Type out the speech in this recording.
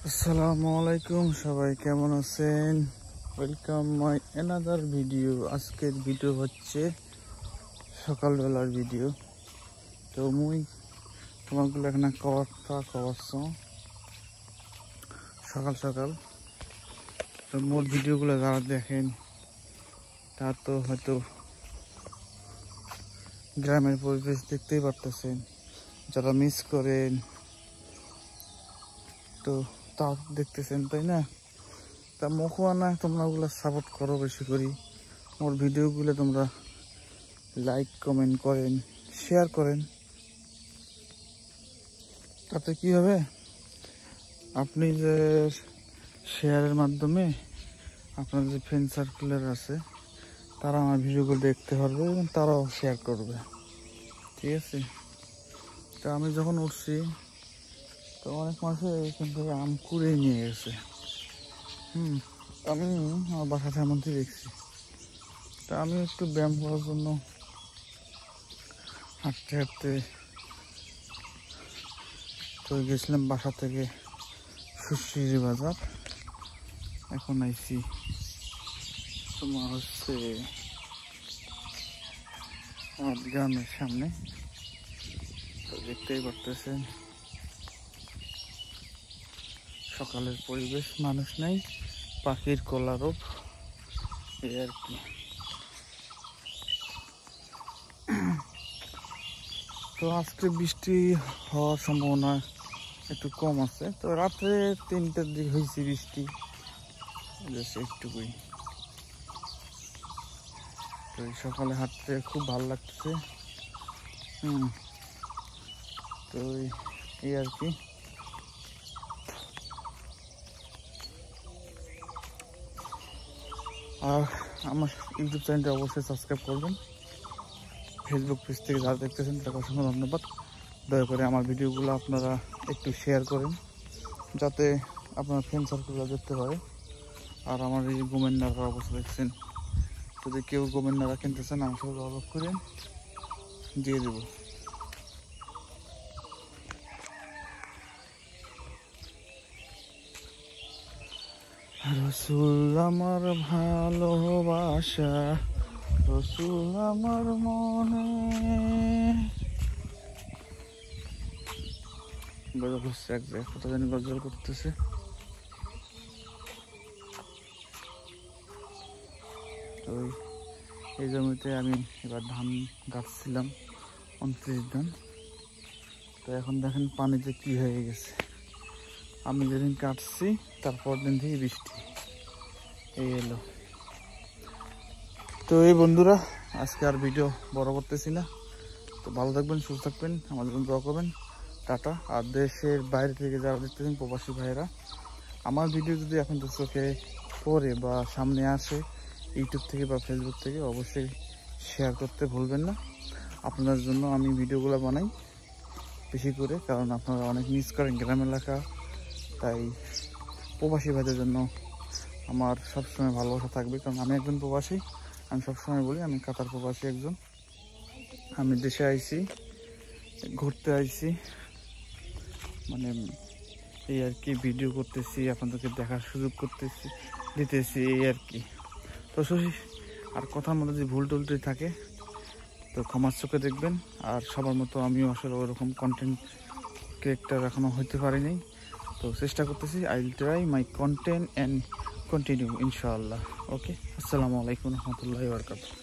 আসসালামু আলাইকুম, সবাই কেমন আছেন? Welcome my another video. আজকের ভিডিও হচ্ছে সকালবেলার ভিডিও। তো মুই তোমাগুলো এখানে কথা কওয়াচ্ছ সকাল সকাল। তো মোর ভিডিওগুলো যারা দেখেন তা তো হয়তো গ্রামের পরিবেশ দেখতেই পারতেছেন। যারা মিস করেন তো তা দেখতেছেন, তাই না? তা মুখও না, তোমরা ওগুলো সাপোর্ট করো বেশি করি। মোর ভিডিওগুলো তোমরা লাইক কমেন্ট করেন, শেয়ার করেন। তাতে কি হবে, আপনি যে শেয়ারের মাধ্যমে আপনার যে ফ্রেন্ড সার্কেলের আছে তারা আমার ভিডিওগুলো দেখতে পারবে এবং তারাও শেয়ার করবে, ঠিক আছে? তো আমি যখন উঠছি তো অনেক মানুষ এখান থেকে আম কুড়িয়ে নিয়ে গেছে। আমি আমার বাসা সামনে দেখছি। তা আমি একটু ব্যায়াম করার জন্য হাঁটতে হাঁটতে তো গেছিলাম বাসা থেকে সুশ্রী বাজার। এখন আইছি তোমার হচ্ছে আমার গ্রামের সামনে। তো দেখতেই পারতেছেন সকালের পরিবেশ, মানুষ নেই, পাখির কলারব, এই আর কি। তো আজকে বৃষ্টি হওয়ার সম্ভাবনা একটু কম আছে। তো রাত্রে 3টার দিকে হয়েছে বৃষ্টি, একটুকুই। তো সকালে হাঁটতে খুব ভালো লাগতেছে। তো এই আর কি। আর আমার ইউটিউব চ্যানেলটা অবশ্যই সাবস্ক্রাইব করবেন। ফেসবুক পেজ থেকে যারা দেখতেছেন তাকে অসংখ্য ধন্যবাদ। দয়া করে আমার ভিডিওগুলো আপনারা একটু শেয়ার করেন, যাতে আপনার ফ্রেন্ড সার্কেলরা দেখতে পারে। আর আমার এই গমের নাড়ার অবস্থা দেখছেন, যদি কেউ গমের নাড়া কিনতে চান আমার সাথে যোগাযোগ করেন, দিয়ে দেব। রসুল আমার ভালোবাসা, রসুল আমার মনে। গজল হচ্ছে এক জায়গায়, কত জানি গজল করতেছে। তো এই জমিতে আমি এবার ধান গাছছিলাম, 29 ধান। তো এখন দেখেন পানিতে কি হয়ে গেছে। আমি যেদিন কাটছি তারপর দিন থেকে বৃষ্টি এই এলো। তো এই বন্ধুরা, আজকে আর ভিডিও বড় করতেছি না। তো ভালো থাকবেন, সুস্থ থাকবেন, আমাদের জন্য দোয়া করবেন। টাটা। আর দেশের বাইরে থেকে যারা দেখতেছেন, প্রবাসী ভাইয়েরা, আমার ভিডিও যদি এখন চোখে পড়ে বা সামনে আসে ইউটিউব থেকে বা ফেসবুক থেকে, অবশ্যই শেয়ার করতে ভুলবেন না। আপনাদের জন্য আমি ভিডিওগুলো বানাই বেশি করে, কারণ আপনারা অনেক মিস করেন গ্রাম এলাকা। তাই প্রবাসী ভাইদের জন্য আমার সবসময় ভালোবাসা থাকবে, কারণ আমি একজন প্রবাসী। আমি সবসময় বলি আমি কাতার প্রবাসী একজন। আমি দেশে আইছি, ঘুরতে আইছি, মানে এই আর কি। ভিডিও করতেছি, আপনাদেরকে দেখার সুযোগ দিতেছি, এই আর কি। তো আর কথার মধ্যে যদি ভুল টুলটি থাকে তো ক্ষমার চোখে দেখবেন। আর সবার মতো আমিও আসলে ওরকম কন্টেন্ট ক্রিয়েটর এখনো হইতে পারিনি। তো চেষ্টা করতেছি। I will try my content and continue ইনশাআল্লাহ। ওকে, আসসালামু আলাইকুম রহমতুল্লাহি ওয়া বারাকাতুহু।